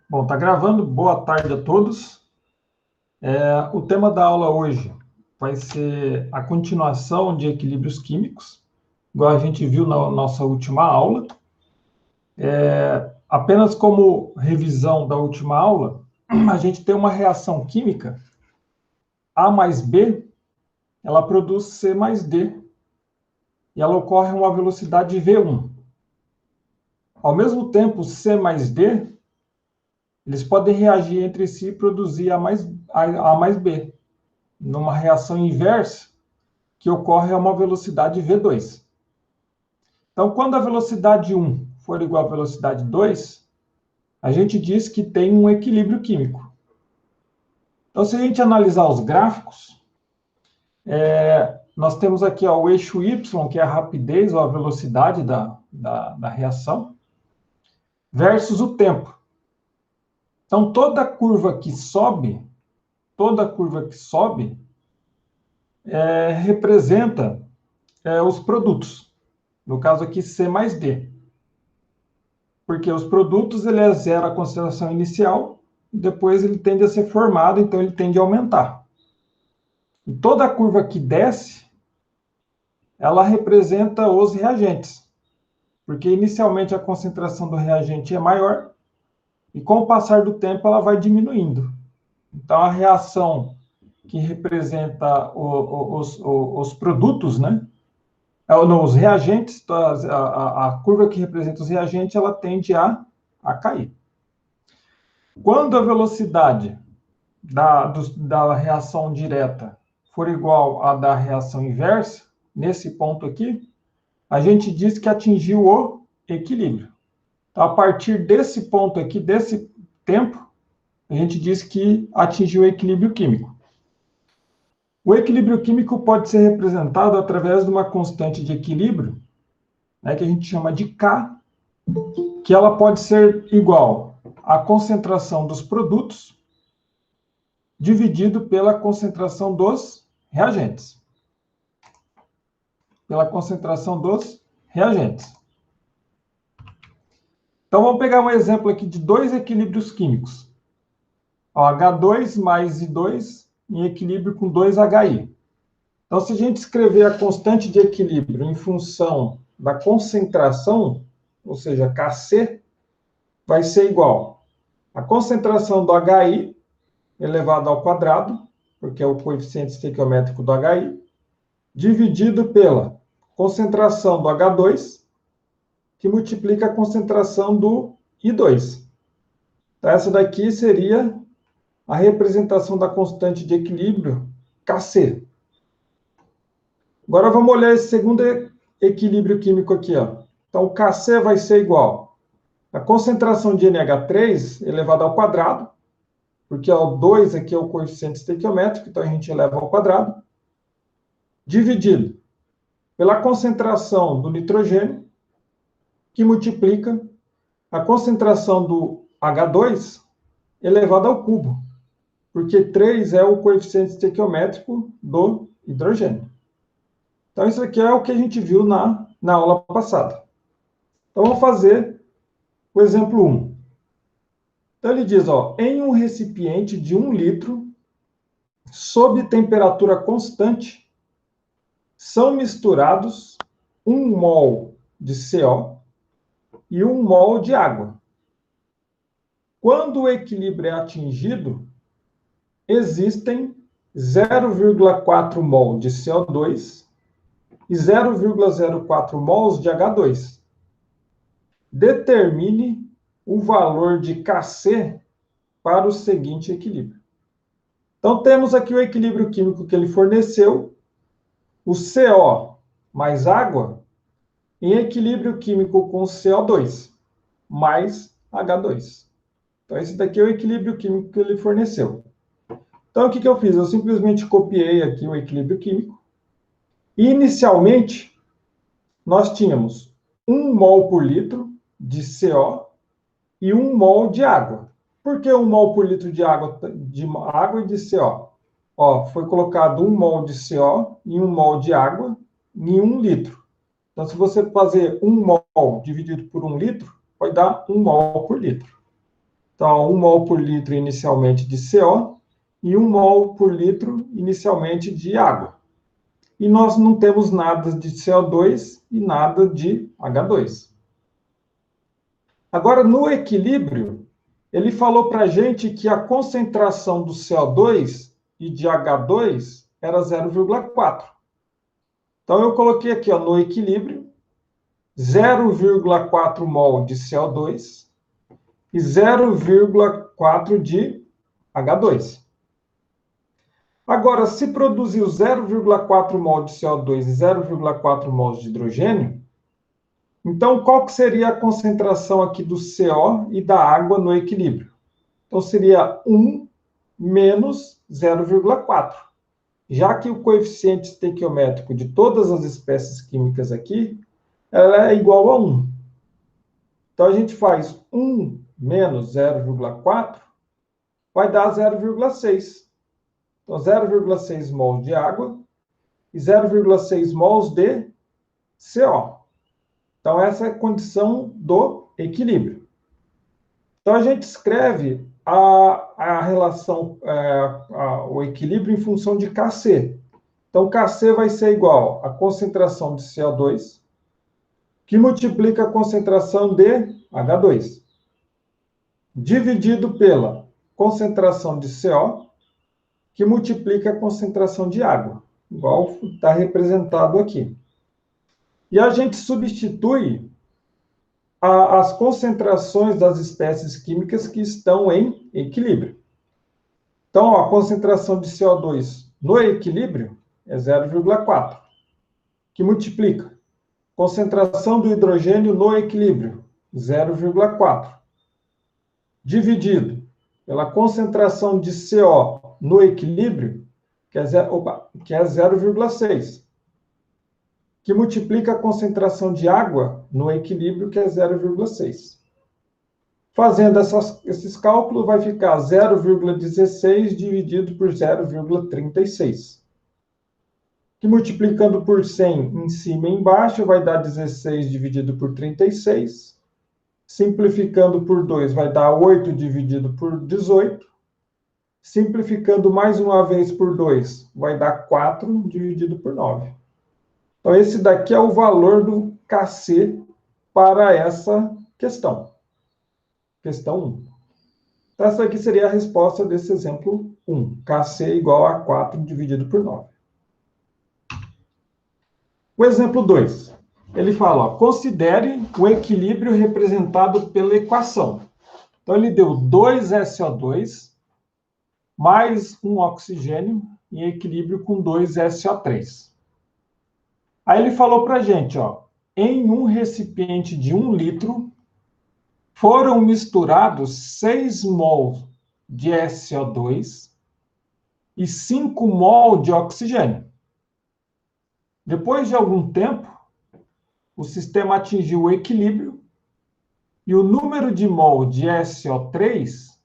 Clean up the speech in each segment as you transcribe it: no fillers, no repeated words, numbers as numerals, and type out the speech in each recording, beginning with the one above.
Bom, tá gravando. Boa tarde a todos. O tema da aula hoje vai ser a continuação de equilíbrios químicos, igual a gente viu na nossa última aula. Apenas como revisão da última aula, a gente tem uma reação química, A mais B, ela produz C mais D, e ela ocorre a uma velocidade V1. Ao mesmo tempo, C mais D, eles podem reagir entre si e produzir A mais B, numa reação inversa, que ocorre a uma velocidade V2. Então, quando a velocidade 1 for igual à velocidade 2, a gente diz que tem um equilíbrio químico. Então, se a gente analisar os gráficos, nós temos aqui o eixo Y, que é a rapidez ou a velocidade da reação, versus o tempo. Então, toda curva que sobe, representa os produtos. No caso aqui, C mais D. Porque os produtos, ele é zero a concentração inicial, e depois ele tende a ser formado, então ele tende a aumentar. E toda curva que desce, ela representa os reagentes. Porque inicialmente a concentração do reagente é maior, e com o passar do tempo ela vai diminuindo. Então a reação que representa os produtos, né? Os reagentes, a curva que representa os reagentes, ela tende a cair. Quando a velocidade da reação direta for igual à da reação inversa, nesse ponto aqui, a gente diz que atingiu o equilíbrio. Então, a partir desse ponto aqui, desse tempo, a gente diz que atingiu o equilíbrio químico. O equilíbrio químico pode ser representado através de uma constante de equilíbrio, né, que a gente chama de K, que ela pode ser igual à concentração dos produtos dividido pela concentração dos reagentes. Então, vamos pegar um exemplo aqui de dois equilíbrios químicos. H2 mais I2 em equilíbrio com 2HI. Então, se a gente escrever a constante de equilíbrio em função da concentração, ou seja, Kc, vai ser igual a concentração do HI elevado ao quadrado, porque é o coeficiente estequiométrico do HI, dividido pela concentração do H2, que multiplica a concentração do I2. Então, essa daqui seria a representação da constante de equilíbrio, Kc. Agora, vamos olhar esse segundo equilíbrio químico aqui. Então, o Kc vai ser igual a concentração de NH3 elevado ao quadrado, porque o 2 aqui é o coeficiente estequiométrico, então a gente eleva ao quadrado, dividido pela concentração do nitrogênio, que multiplica a concentração do H2 elevado ao cubo, porque 3 é o coeficiente estequiométrico do hidrogênio. Então, isso aqui é o que a gente viu na aula passada. Então, vamos fazer o exemplo 1. Então, ele diz, em um recipiente de 1 litro, sob temperatura constante, são misturados 1 mol de CO e 1 mol de água. Quando o equilíbrio é atingido, existem 0,4 mol de CO2 e 0,04 mols de H2. Determine o valor de Kc para o seguinte equilíbrio. Então, temos aqui o equilíbrio químico que ele forneceu, o CO mais água, em equilíbrio químico com CO2 mais H2. Então, esse daqui é o equilíbrio químico que ele forneceu. Então, o que eu fiz? Eu simplesmente copiei aqui o equilíbrio químico. E, inicialmente, nós tínhamos 1 mol por litro de CO e 1 mol de água. Por que 1 mol por litro de água e de CO? Foi colocado 1 mol de CO e 1 mol de água em 1 litro. Então, se você fazer 1 mol dividido por 1 litro, vai dar 1 mol por litro. Então, 1 mol por litro inicialmente de CO e 1 mol por litro inicialmente de água. E nós não temos nada de CO2 e nada de H2. Agora, no equilíbrio, ele falou para a gente que a concentração do CO2 e de H2 era 0,4. Então, eu coloquei aqui, ó, no equilíbrio, 0,4 mol de CO2 e 0,4 de H2. Agora, se produziu 0,4 mol de CO2 e 0,4 mol de hidrogênio, então qual que seria a concentração aqui do CO e da água no equilíbrio? Então, seria 1 menos 0,4. Já que o coeficiente estequiométrico de todas as espécies químicas aqui, ela é igual a 1. Então, a gente faz 1 menos 0,4, vai dar 0,6. Então, 0,6 mols de água e 0,6 mols de CO. Então, essa é a condição do equilíbrio. Então, a gente escreve a relação, o equilíbrio em função de Kc. Então, Kc vai ser igual à concentração de CO2, que multiplica a concentração de H2, dividido pela concentração de CO, que multiplica a concentração de água, igual está representado aqui. E a gente substitui as concentrações das espécies químicas que estão em equilíbrio. Então, ó, a concentração de CO2 no equilíbrio é 0,4, que multiplica. Concentração do hidrogênio no equilíbrio, 0,4, dividido pela concentração de CO no equilíbrio, que é 0,6, que multiplica a concentração de água no equilíbrio, que é 0,6. Fazendo esses cálculos, vai ficar 0,16 dividido por 0,36. Que multiplicando por 100 em cima e embaixo, vai dar 16 dividido por 36. Simplificando por 2, vai dar 8 dividido por 18. Simplificando mais uma vez por 2, vai dar 4 dividido por 9. Então, esse daqui é o valor do Kc para essa questão. Questão 1. Então, essa aqui seria a resposta desse exemplo 1. Kc igual a 4 dividido por 9. O exemplo 2. Ele fala, ó, considere o equilíbrio representado pela equação. Então, ele deu 2SO2 mais um oxigênio em equilíbrio com 2SO3. Aí ele falou para a gente, ó, em um recipiente de 1 litro, foram misturados 6 mol de SO2 e 5 mol de oxigênio. Depois de algum tempo, o sistema atingiu o equilíbrio e o número de mol de SO3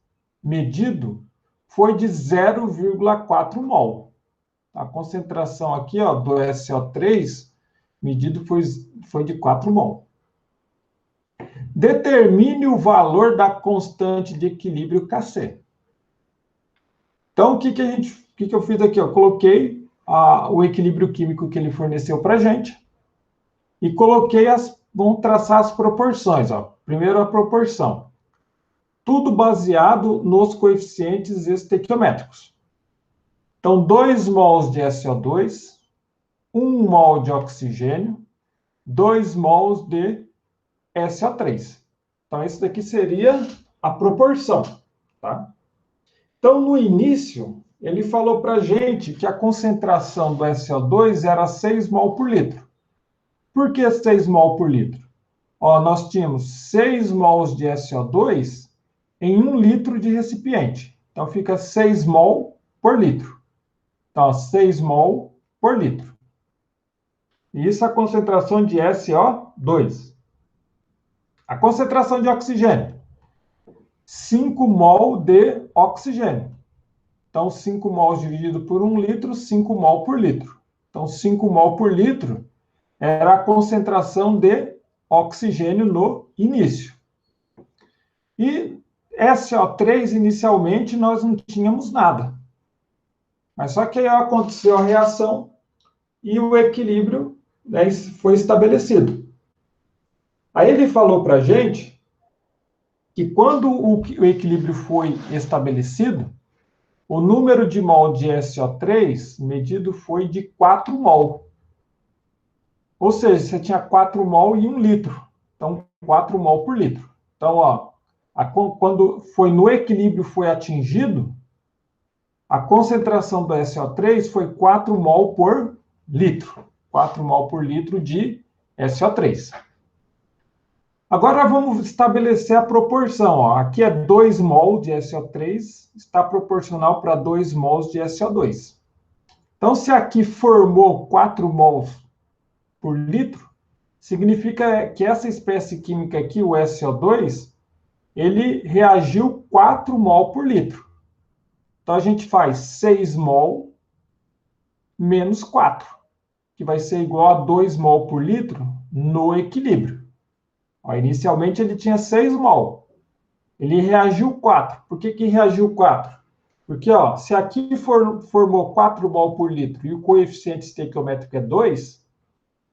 medido foi de 0,4 mol. A concentração aqui, ó, do SO3 medido foi de 4 mol. Determine o valor da constante de equilíbrio Kc. Então, o que eu fiz aqui? Eu coloquei o equilíbrio químico que ele forneceu para a gente e coloquei vamos traçar as proporções. Ó. Primeiro, a proporção. Tudo baseado nos coeficientes estequiométricos. Então, 2 mols de SO2, 1 mol de oxigênio, 2 mols de SO3. Então, isso daqui seria a proporção, tá? Então, no início, ele falou para a gente que a concentração do SO2 era 6 mol por litro. Por que 6 mol por litro? Ó, nós tínhamos 6 mols de SO2 em 1 litro de recipiente. Então, fica 6 mol por litro. Então, 6 mol por litro. E isso é a concentração de SO2. A concentração de oxigênio. 5 mol de oxigênio. Então, 5 mols dividido por 1 litro, 5 mol por litro. Então, 5 mol por litro era a concentração de oxigênio no início. E SO3, inicialmente, nós não tínhamos nada. Mas só que aí aconteceu a reação e o equilíbrio, né, foi estabelecido. Aí ele falou para a gente que quando o equilíbrio foi estabelecido, o número de mol de SO3 medido foi de 4 mol. Ou seja, você tinha 4 mol e 1 litro. Então, 4 mol por litro. Então, ó, quando foi no equilíbrio foi atingido, a concentração do SO3 foi 4 mol por litro. 4 mol por litro de SO3. Agora vamos estabelecer a proporção. Ó. Aqui é 2 mol de SO3, está proporcional para 2 mols de SO2. Então, se aqui formou 4 mols por litro, significa que essa espécie química aqui, o SO2, ele reagiu 4 mol por litro. Então, a gente faz 6 mol menos 4, que vai ser igual a 2 mol por litro no equilíbrio. Ó, inicialmente, ele tinha 6 mol. Ele reagiu 4. Por que reagiu 4? Porque, ó, se aqui formou 4 mol por litro e o coeficiente estequiométrico é 2,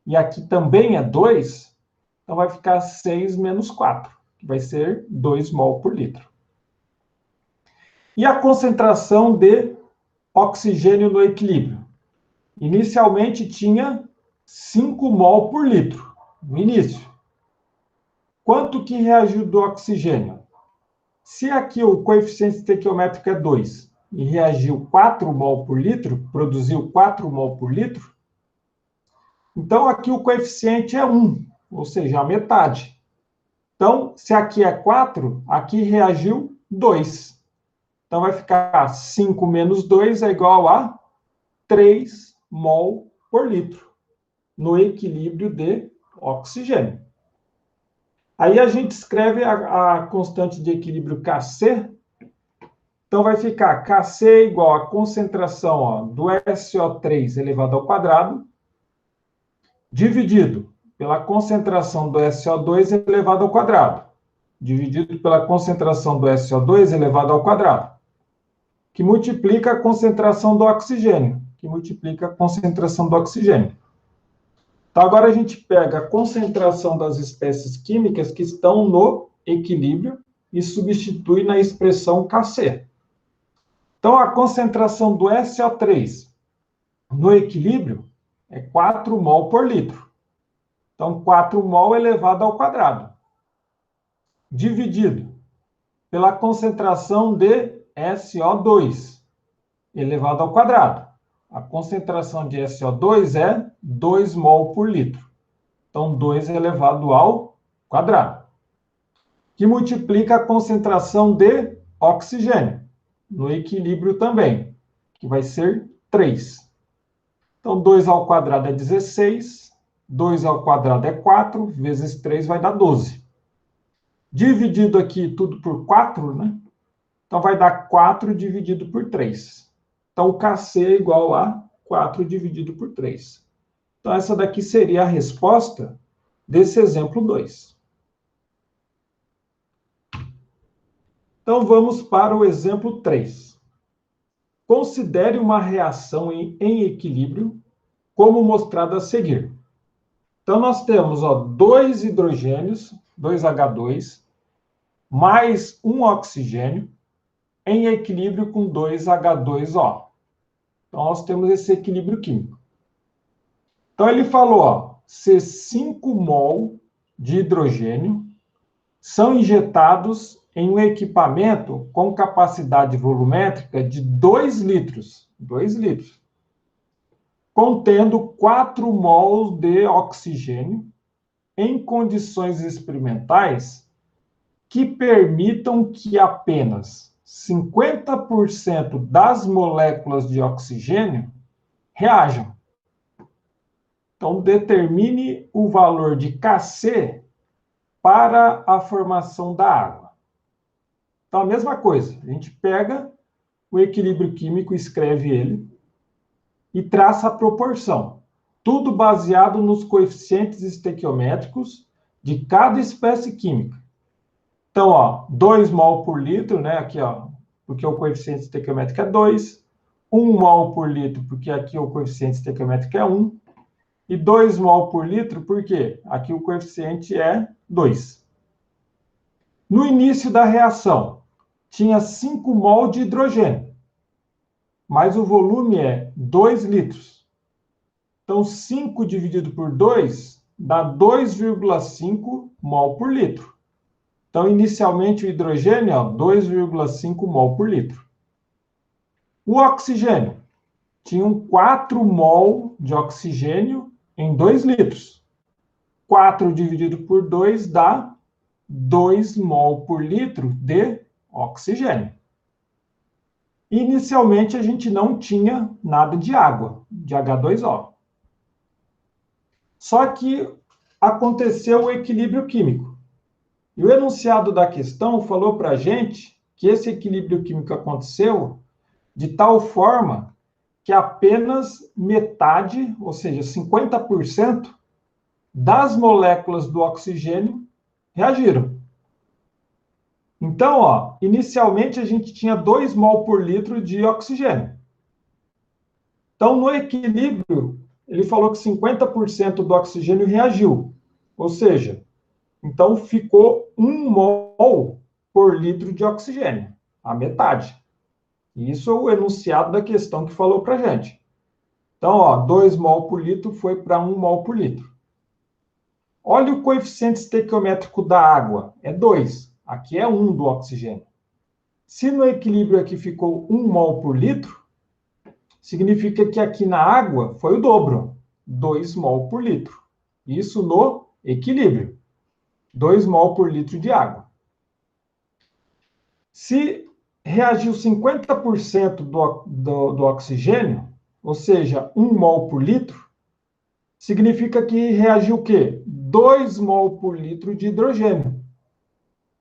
e aqui também é 2, então vai ficar 6 menos 4, que vai ser 2 mol por litro. E a concentração de oxigênio no equilíbrio? Inicialmente tinha 5 mol por litro, no início. Quanto que reagiu do oxigênio? Se aqui o coeficiente estequiométrico é 2 e reagiu 4 mol por litro, produziu 4 mol por litro, então aqui o coeficiente é 1, ou seja, a metade. Então, se aqui é 4, aqui reagiu 2. Então vai ficar 5 menos 2 é igual a 3 mol por litro, no equilíbrio de oxigênio. Aí a gente escreve a constante de equilíbrio Kc. Então, vai ficar Kc igual a concentração, ó, do SO3 elevado ao quadrado, dividido pela concentração do SO2 elevado ao quadrado, dividido pela concentração do SO2 elevado ao quadrado, que multiplica a concentração do oxigênio, que multiplica a concentração do oxigênio. Então, agora a gente pega a concentração das espécies químicas que estão no equilíbrio e substitui na expressão Kc. Então, a concentração do SO3 no equilíbrio é 4 mol por litro. Então, 4 mol elevado ao quadrado, dividido pela concentração de SO2 elevado ao quadrado. A concentração de SO2 é 2 mol por litro. Então, 2 elevado ao quadrado. Que multiplica a concentração de oxigênio, no equilíbrio também, que vai ser 3. Então, 2 ao quadrado é 16, 2 ao quadrado é 4, vezes 3 vai dar 12. Dividido aqui tudo por 4, né? Então, vai dar 4 dividido por 3. Então, o Kc é igual a 4 dividido por 3. Então, essa daqui seria a resposta desse exemplo 2. Então, vamos para o exemplo 3. Considere uma reação em equilíbrio, como mostrado a seguir. Então, nós temos 2 hidrogênios, 2H2, mais 1 oxigênio, em equilíbrio com 2H2O. Então, nós temos esse equilíbrio químico. Então, ele falou, se 5 mol de hidrogênio são injetados em um equipamento com capacidade volumétrica de 2 litros, 2 litros, contendo 4 mols de oxigênio em condições experimentais que permitam que apenas 50% das moléculas de oxigênio reajam. Então, determine o valor de Kc para a formação da água. Então, a mesma coisa. A gente pega o equilíbrio químico, escreve ele e traça a proporção. Tudo baseado nos coeficientes estequiométricos de cada espécie química. Então, ó, 2 mol por litro, né? Aqui, ó, porque o coeficiente estequiométrico é 2. 1 mol por litro, porque aqui o coeficiente estequiométrico é 1. E 2 mol por litro, por quê? Aqui o coeficiente é 2. No início da reação, tinha 5 mol de hidrogênio, mas o volume é 2 litros. Então, 5 dividido por 2 dá 2,5 mol por litro. Então, inicialmente, o hidrogênio é 2,5 mol por litro. O oxigênio tinha 4 mol de oxigênio em 2 litros. 4 dividido por 2 dá 2 mol por litro de oxigênio. Inicialmente, a gente não tinha nada de água, de H2O. Só que aconteceu o equilíbrio químico. E o enunciado da questão falou para a gente que esse equilíbrio químico aconteceu de tal forma que apenas metade, ou seja, 50% das moléculas do oxigênio reagiram. Então, ó, inicialmente a gente tinha 2 mol por litro de oxigênio. Então, no equilíbrio, ele falou que 50% do oxigênio reagiu. Ou seja, então ficou 1 mol por litro de oxigênio, a metade. Isso é o enunciado da questão que falou para a gente. Então, ó, 2 mol por litro foi para 1 mol por litro. Olha o coeficiente estequiométrico da água, é 2. Aqui é 1 do oxigênio. Se no equilíbrio aqui ficou 1 mol por litro, significa que aqui na água foi o dobro, 2 mol por litro. Isso no equilíbrio, 2 mol por litro de água. Se reagiu 50% do oxigênio, ou seja, 1 mol por litro, significa que reagiu o quê? 2 mol por litro de hidrogênio.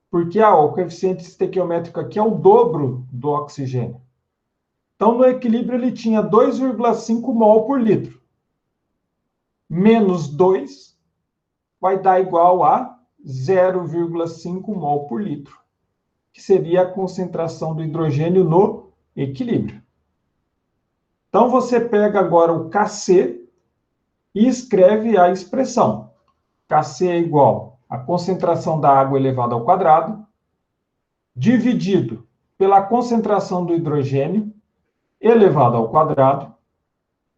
Porque o coeficiente estequiométrico aqui é o dobro do oxigênio. Então, no equilíbrio, ele tinha 2,5 mol por litro. Menos 2 vai dar igual a 0,5 mol por litro, que seria a concentração do hidrogênio no equilíbrio. Então, você pega agora o Kc e escreve a expressão. Kc é igual a concentração da água elevada ao quadrado, dividido pela concentração do hidrogênio elevado ao quadrado,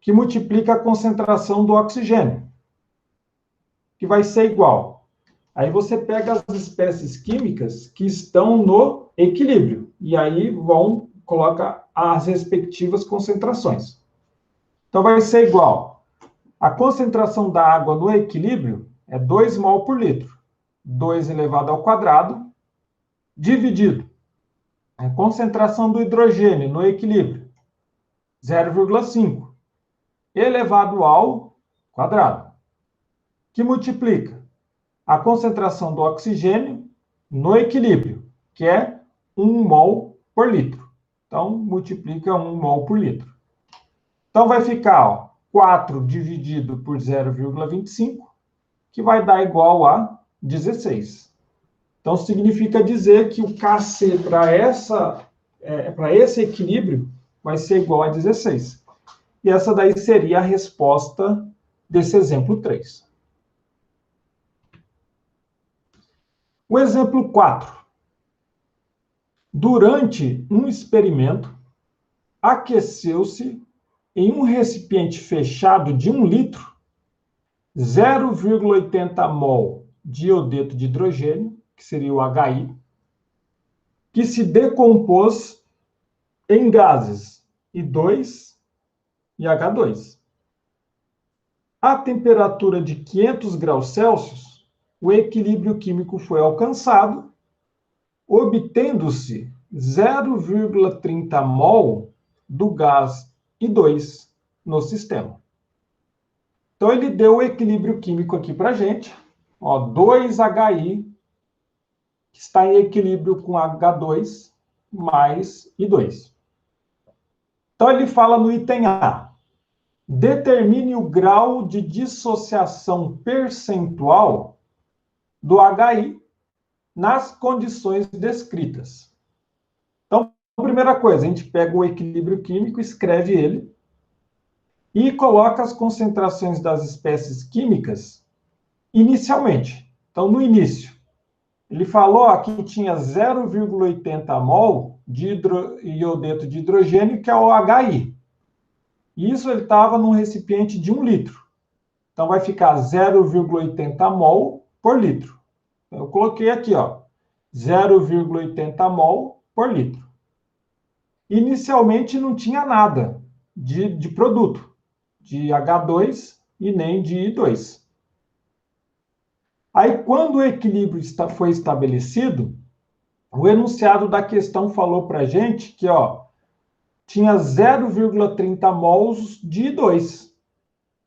que multiplica a concentração do oxigênio, que vai ser igual. Aí você pega as espécies químicas que estão no equilíbrio, e aí coloca as respectivas concentrações. Então, vai ser igual. A concentração da água no equilíbrio é 2 mol por litro. 2 elevado ao quadrado, dividido a concentração do hidrogênio no equilíbrio, 0,5, elevado ao quadrado, que multiplica a concentração do oxigênio no equilíbrio, que é 1 mol por litro. Então, multiplica 1 mol por litro. Então, vai ficar 4 dividido por 0,25, que vai dar igual a 16. Então, significa dizer que o Kc para esse equilíbrio vai ser igual a 16. E essa daí seria a resposta desse exemplo 3. O exemplo 4. Durante um experimento, aqueceu-se em um recipiente fechado de 1 litro, 0,80 mol de iodeto de hidrogênio, que seria o HI, que se decompôs em gases I2 e H2. A temperatura de 500 graus Celsius, o equilíbrio químico foi alcançado, obtendo-se 0,30 mol do gás I2 no sistema. Então, ele deu o equilíbrio químico aqui para a gente. 2HI, que está em equilíbrio com H2 mais I2. Então, ele fala no item A. Determine o grau de dissociação percentual do HI nas condições descritas. Então, a primeira coisa, a gente pega o equilíbrio químico, escreve ele, e coloca as concentrações das espécies químicas inicialmente. Então, no início, ele falou que tinha 0,80 mol de iodeto de hidrogênio, que é o HI. Isso ele estava num recipiente de 1 litro. Então, vai ficar 0,80 mol por litro. Eu coloquei aqui, 0,80 mol por litro. Inicialmente não tinha nada de produto, de H2 e nem de I2. Aí, quando o equilíbrio foi estabelecido, o enunciado da questão falou para a gente que tinha 0,30 mols de I2.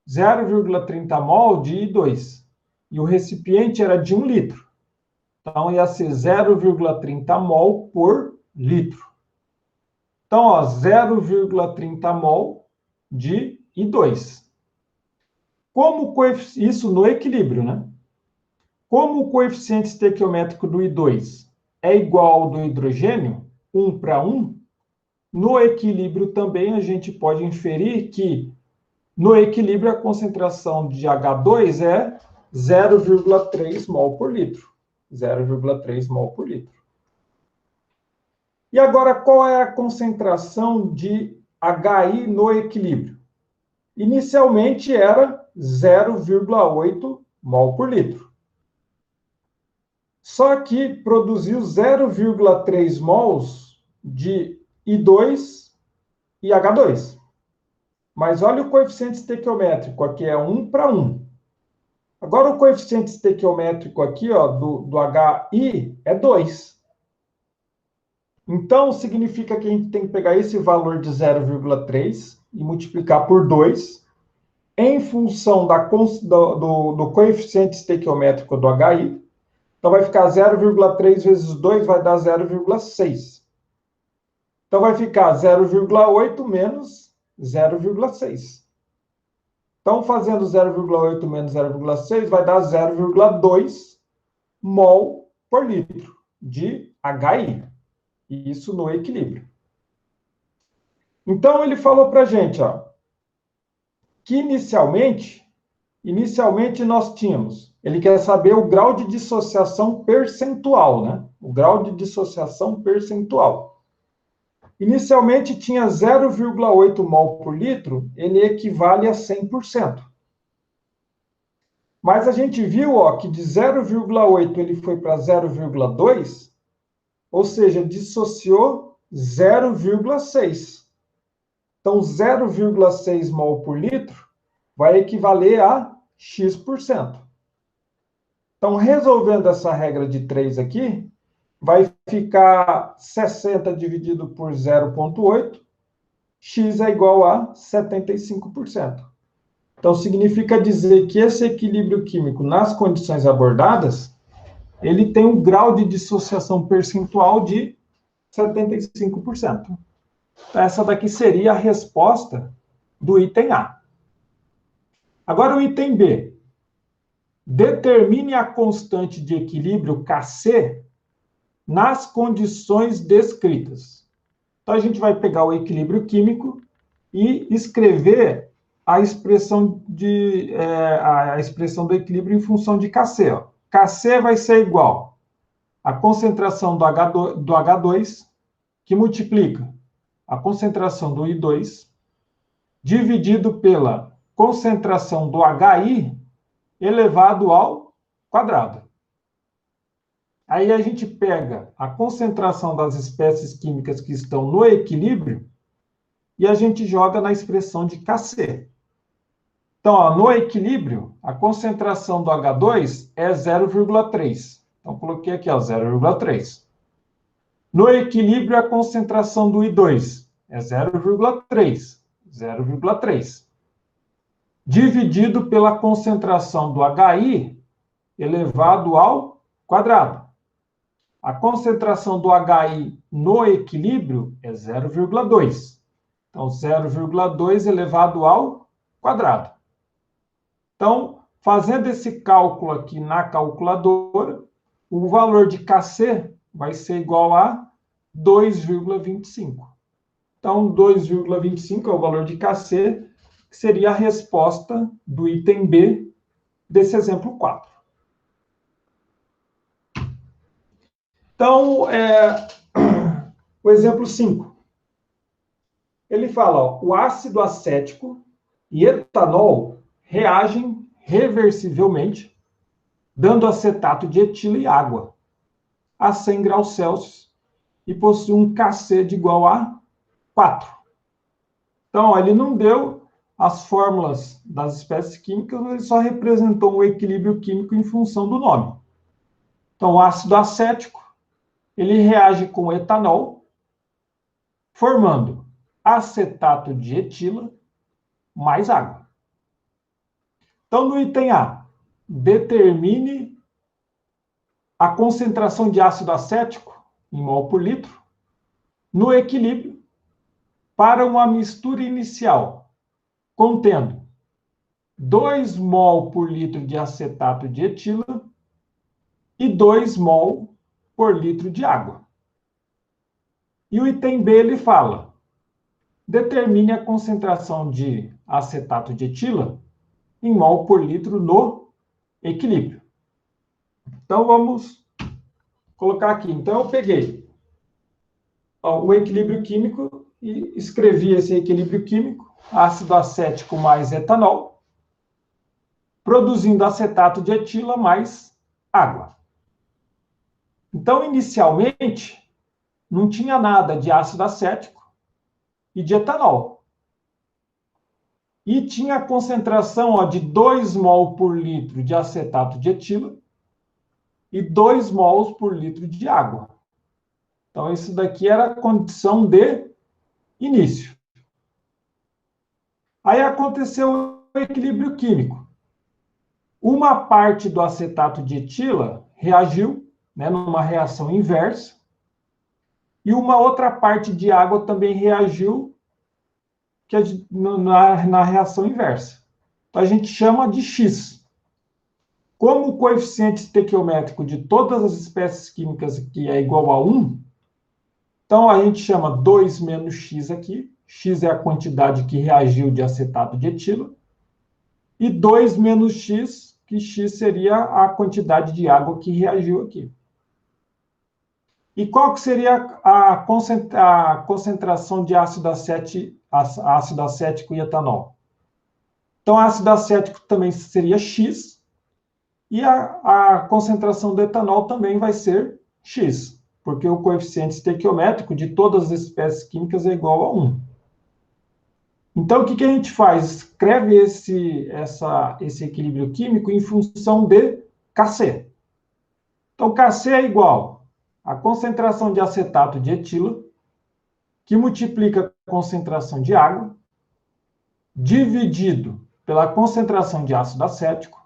0,30 mol de I2. E o recipiente era de 1 litro. Então, ia ser 0,30 mol por litro. Então, 0,30 mol de I2. Isso no equilíbrio, né? Como o coeficiente estequiométrico do I2 é igual ao do hidrogênio, 1 para 1, no equilíbrio também a gente pode inferir que no equilíbrio a concentração de H2 é 0,3 mol por litro. 0,3 mol por litro. E agora, qual é a concentração de HI no equilíbrio? Inicialmente era 0,8 mol por litro. Só que produziu 0,3 mols de I2 e H2. Mas olha o coeficiente estequiométrico, aqui é 1 para 1. Agora o coeficiente estequiométrico aqui, do HI é 2. Então, significa que a gente tem que pegar esse valor de 0,3 e multiplicar por 2 em função do coeficiente estequiométrico do HI. Então, vai ficar 0,3 vezes 2 vai dar 0,6. Então, vai ficar 0,8 menos 0,6. Então, fazendo 0,8 menos 0,6 vai dar 0,2 mol por litro de HI. Isso no equilíbrio. Então, ele falou para a gente que inicialmente nós tínhamos, ele quer saber o grau de dissociação percentual, né? O grau de dissociação percentual. Inicialmente tinha 0,8 mol por litro, ele equivale a 100%. Mas a gente viu que de 0,8 ele foi para 0,2, ou seja, dissociou 0,6. Então, 0,6 mol por litro vai equivaler a X%. Então, resolvendo essa regra de 3 aqui, vai ficar 60 dividido por 0,8, X é igual a 75%. Então, significa dizer que esse equilíbrio químico, nas condições abordadas, ele tem um grau de dissociação percentual de 75%. Essa daqui seria a resposta do item A. Agora, o item B. Determine a constante de equilíbrio Kc nas condições descritas. Então, a gente vai pegar o equilíbrio químico e escrever a expressão do equilíbrio em função de Kc. Kc vai ser igual à concentração do H2, que multiplica a concentração do I2, dividido pela concentração do HI elevado ao quadrado. Aí a gente pega a concentração das espécies químicas que estão no equilíbrio e a gente joga na expressão de Kc. Então, no equilíbrio, a concentração do H2 é 0,3. Então, coloquei aqui, 0,3. No equilíbrio, a concentração do I2 é 0,3. 0,3. Dividido pela concentração do HI elevado ao quadrado. A concentração do HI no equilíbrio é 0,2. Então, 0,2 elevado ao quadrado. Então, fazendo esse cálculo aqui na calculadora, o valor de Kc vai ser igual a 2,25. Então, 2,25 é o valor de Kc, que seria a resposta do item B desse exemplo 4. Então, o exemplo 5. Ele fala, ó, o ácido acético e etanol reagem reversivelmente, dando acetato de etila e água a 100 graus Celsius e possui um Kc de igual a 4. Então, ó, ele não deu as fórmulas das espécies químicas, ele só representou um equilíbrio químico em função do nome. Então, o ácido acético, ele reage com etanol, formando acetato de etila mais água. Então, no item A, determine a concentração de ácido acético em mol por litro no equilíbrio para uma mistura inicial contendo 2 mol por litro de acetato de etila e 2 mol por litro de água. E o item B, ele fala, determine a concentração de acetato de etila em mol por litro no equilíbrio. Então, vamos colocar aqui. Então, eu peguei o equilíbrio químico e escrevi esse equilíbrio químico, ácido acético mais etanol, produzindo acetato de etila mais água. Então, inicialmente, não tinha nada de ácido acético e de etanol. E tinha a concentração de 2 mol por litro de acetato de etila e 2 mols por litro de água. Então, isso daqui era a condição de início. Aí aconteceu o equilíbrio químico. Uma parte do acetato de etila reagiu, numa reação inversa, e uma outra parte de água também reagiu que é na reação inversa. Então, a gente chama de X. Como o coeficiente estequiométrico de todas as espécies químicas aqui é igual a 1, então a gente chama 2 menos X aqui. X é a quantidade que reagiu de acetato de etila. E 2 menos X, que X seria a quantidade de água que reagiu aqui. E qual que seria a concentração de ácido acético e etanol? Então, ácido acético também seria X, e a concentração do etanol também vai ser X, porque o coeficiente estequiométrico de todas as espécies químicas é igual a 1. Então, o que a gente faz? Escreve esse equilíbrio químico em função de Kc. Então, Kc é igual a concentração de acetato de etila, que multiplica a concentração de água, dividido pela concentração de ácido acético,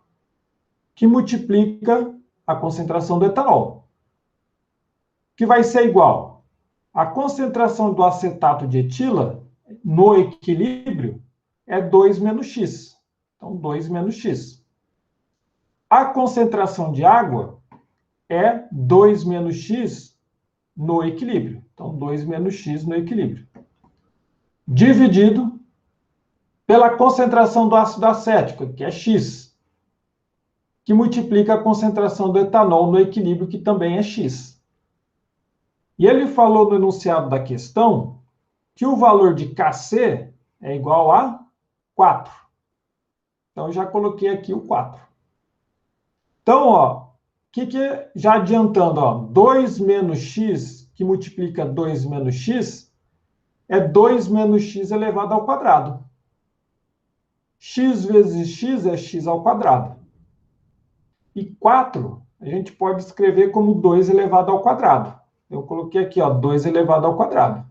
que multiplica a concentração do etanol, que vai ser igual a concentração do acetato de etila no equilíbrio é 2 menos X. Então, 2 menos X. A concentração de água é 2 menos X no equilíbrio. Então, 2 menos X no equilíbrio. Dividido pela concentração do ácido acético, que é X, que multiplica a concentração do etanol no equilíbrio, que também é X. E ele falou no enunciado da questão que o valor de Kc é igual a 4. Então, eu já coloquei aqui o 4. Então, já adiantando, 2 menos x, que multiplica 2 menos x, é 2 menos x elevado ao quadrado. X vezes x é x ao quadrado. E 4, a gente pode escrever como 2 elevado ao quadrado. Eu coloquei aqui, 2 elevado ao quadrado.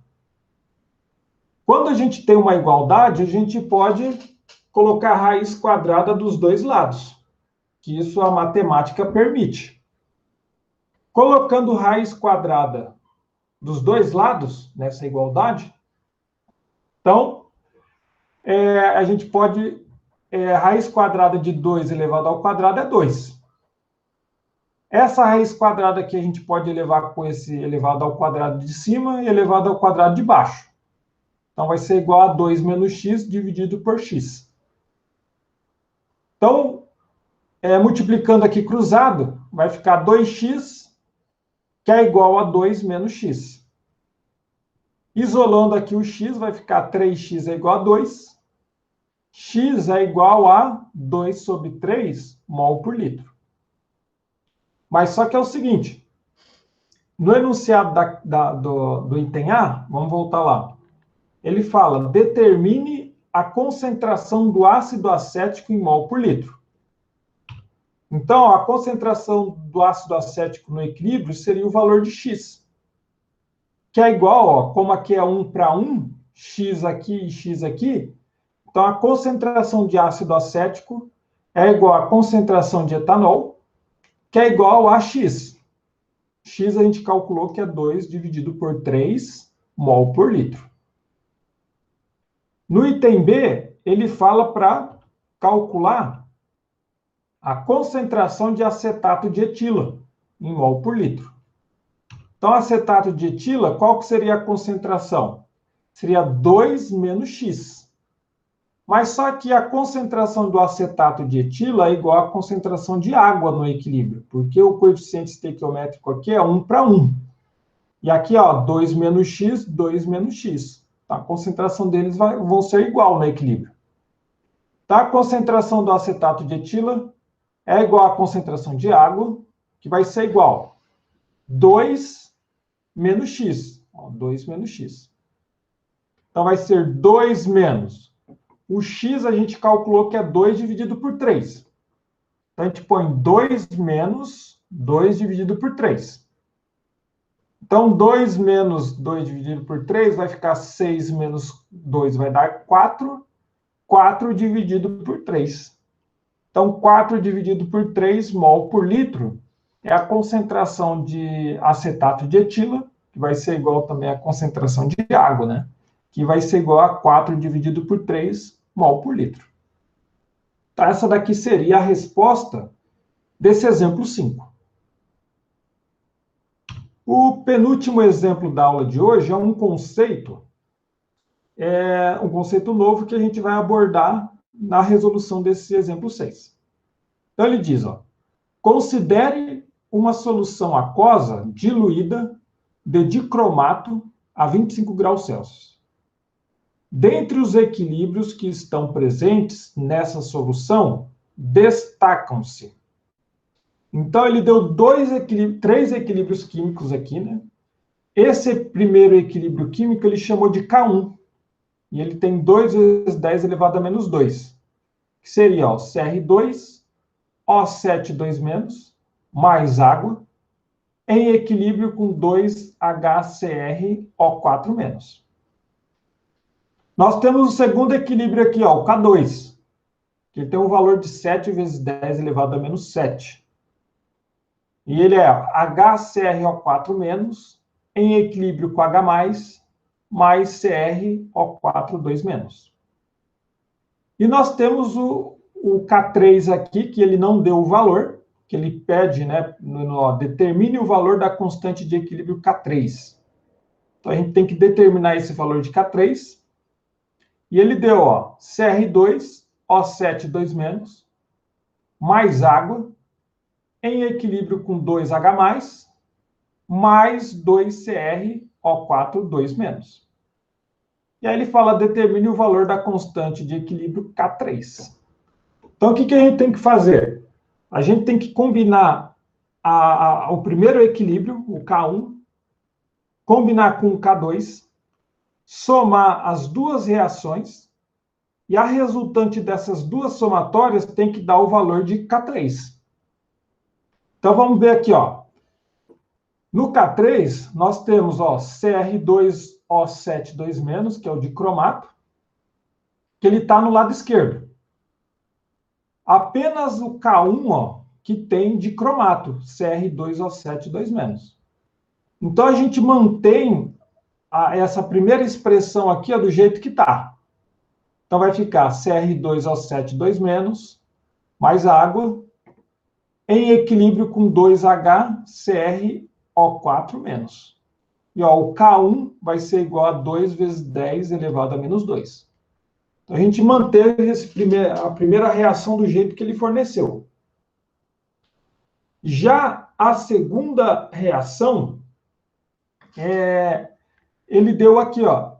Quando a gente tem uma igualdade, a gente pode colocar a raiz quadrada dos dois lados, que isso a matemática permite. Colocando raiz quadrada dos dois lados, nessa igualdade, então, a gente pode... raiz quadrada de 2 elevado ao quadrado é 2. Essa raiz quadrada aqui a gente pode elevar com esse elevado ao quadrado de cima e elevado ao quadrado de baixo. Então, vai ser igual a 2 menos x dividido por x. Então, multiplicando aqui cruzado, vai ficar 2x, que é igual a 2 menos x. Isolando aqui o x, vai ficar 3x é igual a 2. X é igual a 2 sobre 3 mol por litro. Mas só que é o seguinte, no enunciado do item A, vamos voltar lá, ele fala, determine a concentração do ácido acético em mol por litro. Então, a concentração do ácido acético no equilíbrio seria o valor de x, que é igual, ó, como aqui é 1 para 1, x aqui e x aqui, então a concentração de ácido acético é igual à concentração de etanol, que é igual a x. X a gente calculou que é 2 dividido por 3 mol por litro. No item B, ele fala para calcular a concentração de acetato de etila em mol por litro. Então, acetato de etila, qual que seria a concentração? Seria 2 menos x. Mas só que a concentração do acetato de etila é igual à concentração de água no equilíbrio, porque o coeficiente estequiométrico aqui é 1 para 1. E aqui, ó, 2 menos x, 2 menos x. A concentração deles vão ser igual no equilíbrio. Tá? A concentração do acetato de etila é igual à concentração de água, que vai ser igual a 2 menos x. Ó, 2 menos x. Então, vai ser 2 menos. O x a gente calculou que é 2 dividido por 3. Então, a gente põe 2 menos 2 dividido por 3. Então, 2 menos 2 dividido por 3 vai ficar 6 menos 2 vai dar 4. 4 dividido por 3. Então, 4 dividido por 3 mol por litro é a concentração de acetato de etila, que vai ser igual também à concentração de água, né? Que vai ser igual a 4 dividido por 3 mol por litro. Então, essa daqui seria a resposta desse exemplo 5. O penúltimo exemplo da aula de hoje é um conceito novo que a gente vai abordar na resolução desse exemplo 6. Então, ele diz, ó, considere uma solução aquosa diluída de dicromato a 25 graus Celsius. Dentre os equilíbrios que estão presentes nessa solução, destacam-se. Então, ele deu 3 equilíbrios químicos aqui, né? Esse primeiro equilíbrio químico ele chamou de K1. E ele tem 2 vezes 10 elevado a menos 2. Que seria, ó, Cr2, O7, 2-, mais água, em equilíbrio com 2HCrO4-. Nós temos o segundo equilíbrio aqui, ó, o K2, que tem um valor de 7 vezes 10 elevado a menos 7. E ele é HCrO4-, em equilíbrio com H+, mais CrO4, 2-. E nós temos o K3 aqui, que ele não deu o valor, que ele pede, né, determine o valor da constante de equilíbrio K3. Então, a gente tem que determinar esse valor de K3. E ele deu, ó, Cr2, O7, 2-, mais água, em equilíbrio com 2H+, mais 2CrO4, 2-. E aí ele fala, determine o valor da constante de equilíbrio K3. Então, o que a gente tem que fazer? A gente tem que combinar o primeiro equilíbrio, o K1, combinar com o K2, somar as duas reações, e a resultante dessas duas somatórias tem que dar o valor de K3. Então, vamos ver aqui, ó. No K3, nós temos, ó, Cr2O7, 2-, que é o dicromato, que ele está no lado esquerdo. Apenas o K1, ó, que tem dicromato, Cr2O7, 2-. Então, a gente mantém essa primeira expressão aqui ó, do jeito que está. Então, vai ficar Cr2O7, 2-, mais água, em equilíbrio com 2HCrO4-. E ó, o K1 vai ser igual a 2 vezes 10 elevado a menos 2. Então, a gente manteve a primeira reação do jeito que ele forneceu. Já a segunda reação, ele deu aqui, ó.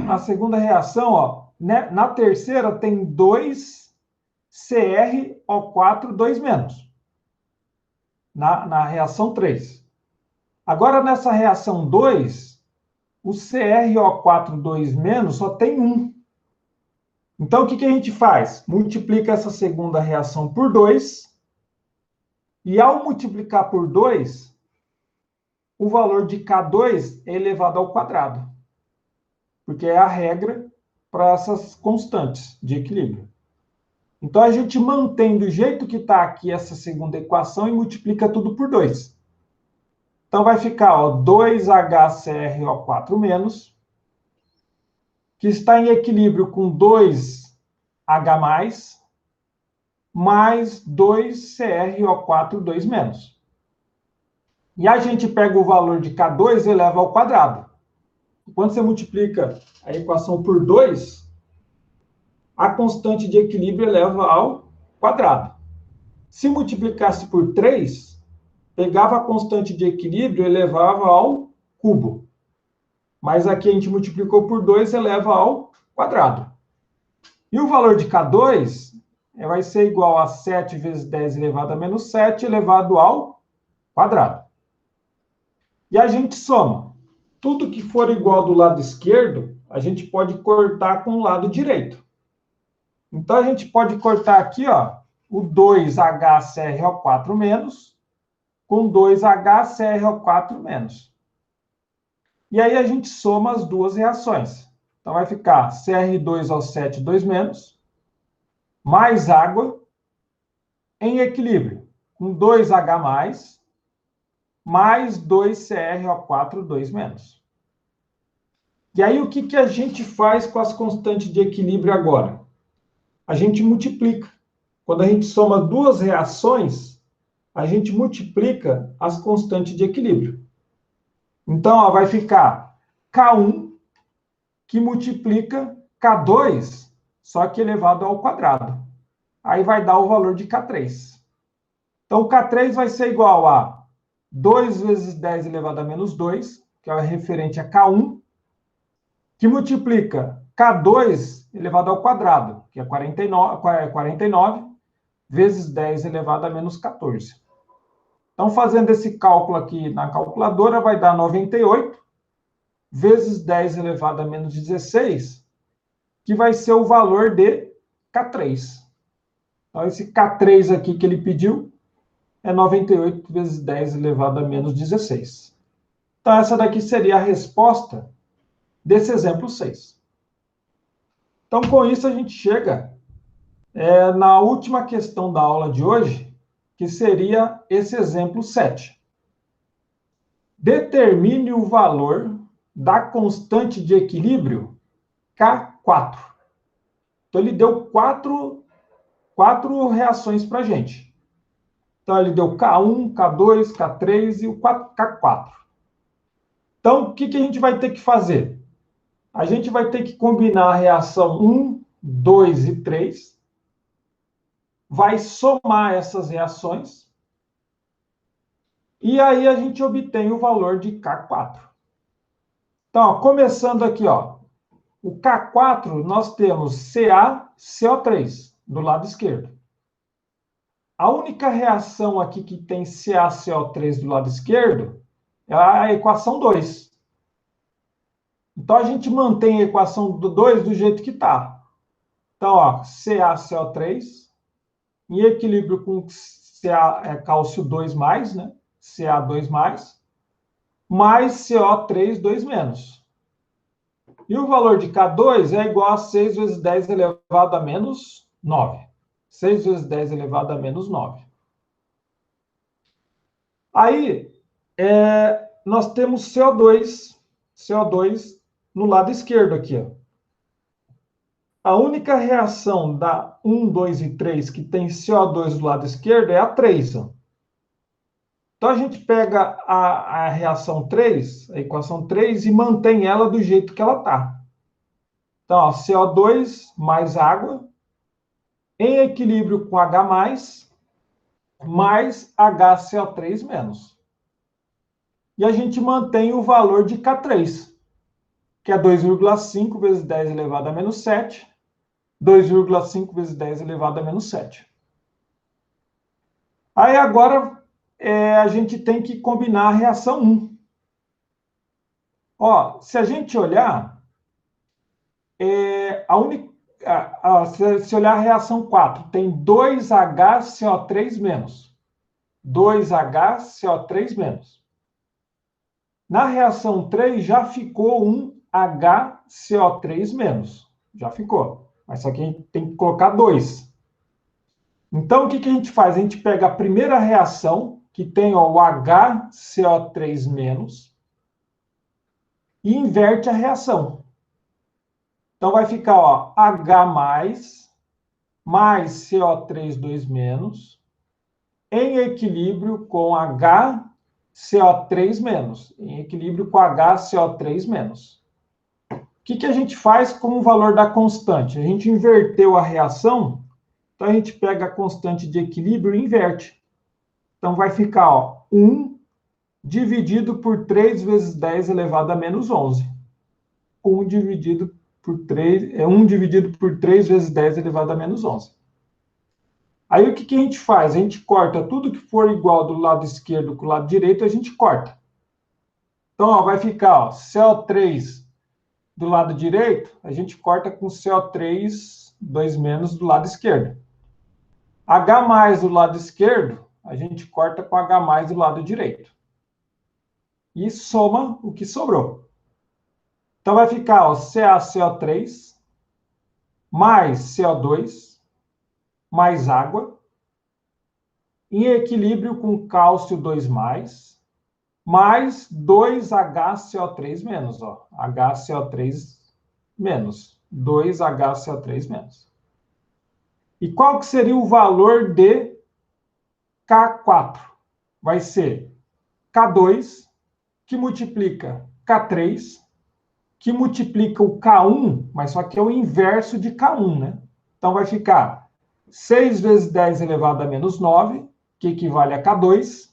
A segunda reação, ó, né, na terceira tem 2CrO4, 2-. Na reação 3. Agora, nessa reação 2, o CrO4, 2- só tem 1. Então, o que a gente faz? Multiplica essa segunda reação por 2. E ao multiplicar por 2, o valor de K2 é elevado ao quadrado. Porque é a regra para essas constantes de equilíbrio. Então, a gente mantém do jeito que está aqui essa segunda equação e multiplica tudo por 2. Então, vai ficar, ó, 2HCrO4-, que está em equilíbrio com 2H+, mais 2CrO4, 2-. E a gente pega o valor de K2 e eleva ao quadrado. Quando você multiplica a equação por 2, a constante de equilíbrio eleva ao quadrado. Se multiplicasse por 3, pegava a constante de equilíbrio e elevava ao cubo. Mas aqui a gente multiplicou por 2, eleva ao quadrado. E o valor de K2 vai ser igual a 7 vezes 10 elevado a menos 7 elevado ao quadrado. E a gente soma. Tudo que for igual do lado esquerdo, a gente pode cortar com o lado direito. Então, a gente pode cortar aqui, ó, o 2HCrO4- com 2HCrO4-. E aí, a gente soma as duas reações. Então, vai ficar Cr2O7, 2-, mais água, em equilíbrio, com 2H+, mais 2CrO4, 2-. E aí, o que a gente faz com as constantes de equilíbrio agora? A gente multiplica. Quando a gente soma duas reações, a gente multiplica as constantes de equilíbrio. Então, ó, vai ficar K1, que multiplica K2, só que elevado ao quadrado. Aí vai dar o valor de K3. Então, o K3 vai ser igual a 2 vezes 10 elevado a menos 2, que é referente a K1, que multiplica K2 elevado ao quadrado, que é 49 vezes 10 elevado a menos 14. Então, fazendo esse cálculo aqui na calculadora, vai dar 98 vezes 10 elevado a menos 16, que vai ser o valor de K3. Então, esse K3 aqui que ele pediu é 98 vezes 10 elevado a menos 16. Então, essa daqui seria a resposta desse exemplo 6. Então, com isso, a gente chega na última questão da aula de hoje, que seria esse exemplo 7. Determine o valor da constante de equilíbrio K4. Então, ele deu quatro reações para a gente. Então, ele deu K1, K2, K3 e o K4. Então, o que a gente vai ter que fazer? A gente vai ter que combinar a reação 1, 2 e 3, vai somar essas reações, e aí a gente obtém o valor de K4. Então, ó, começando aqui, ó, o K4, nós temos CaCO3 do lado esquerdo. A única reação aqui que tem CaCO3 do lado esquerdo é a equação 2. Então, a gente mantém a equação do 2 do jeito que está. Então, ó, CaCO3 em equilíbrio com cálcio 2+, né? Ca2+, mais CO3, 2-. E o valor de K2 é igual a 6 vezes 10 elevado a menos 9. 6 vezes 10 elevado a menos 9. Aí, nós temos CO2 no lado esquerdo aqui, ó. a única reação da 1, 2 e 3 que tem CO2 do lado esquerdo é a 3. Ó. Então, a gente pega a reação 3, a equação 3, e mantém ela do jeito que ela está. Então, ó, CO2 mais água, em equilíbrio com H+, mais HCO3 menos. E a gente mantém o valor de K3, que é 2,5 vezes 10 elevado a menos 7, 2,5 vezes 10 elevado a menos 7. Aí agora a gente tem que combinar a reação 1. Ó, se a gente olhar, se olhar a reação 4, tem 2HCO3 menos. 2HCO3 menos. Na reação 3 já ficou um HCO3 menos. Já ficou. Mas só que a gente tem que colocar 2. Então, o que a gente faz? A gente pega a primeira reação, que tem ó, o HCO3 menos, e inverte a reação. Então, vai ficar ó, H mais CO3 2 menos, em equilíbrio com HCO3 menos, em equilíbrio com HCO3 menos. O que a gente faz com o valor da constante? A gente inverteu a reação, então a gente pega a constante de equilíbrio e inverte. Então vai ficar ó, 1 dividido por 3 vezes 10 elevado a menos 11. 1 dividido por 3 vezes 10 elevado a menos 11. Aí o que a gente faz? A gente corta tudo que for igual do lado esquerdo com o lado direito, a gente corta. Então, ó, vai ficar ó, CO3 do lado direito, a gente corta com CO3 2 menos do lado esquerdo. H+ do lado esquerdo, a gente corta com H+ do lado direito. E soma o que sobrou. Então, vai ficar ó, CaCO3 mais CO2 mais água, em equilíbrio com cálcio 2+, mais 2HCO3 menos, ó, HCO3 menos, 2HCO3 menos. E qual que seria o valor de K4? Vai ser K2, que multiplica K3, que multiplica o K1, mas só que é o inverso de K1, né? Então, vai ficar 6 vezes 10 elevado a menos 9, que equivale a K2,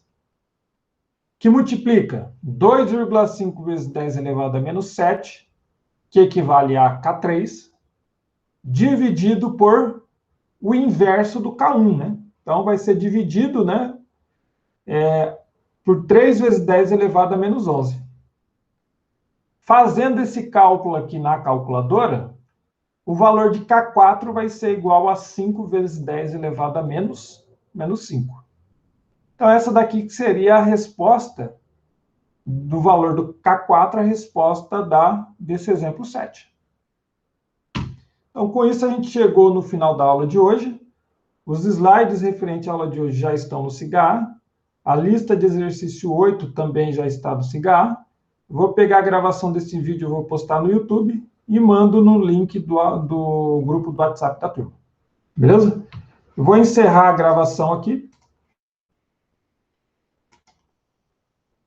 que multiplica 2,5 vezes 10 elevado a menos 7, que equivale a K3, dividido por o inverso do K1, né? Então, vai ser dividido, né, por 3 vezes 10 elevado a menos 11. Fazendo esse cálculo aqui na calculadora, o valor de K4 vai ser igual a 5 vezes 10 elevado a menos 5. Então, essa daqui seria a resposta do valor do K4, a resposta desse exemplo 7. Então, com isso, a gente chegou no final da aula de hoje. Os slides referentes à aula de hoje já estão no Cigar. A lista de exercício 8 também já está no Cigar. Vou pegar a gravação desse vídeo, vou postar no YouTube e mando no link do grupo do WhatsApp da turma. Beleza? Eu vou encerrar a gravação aqui.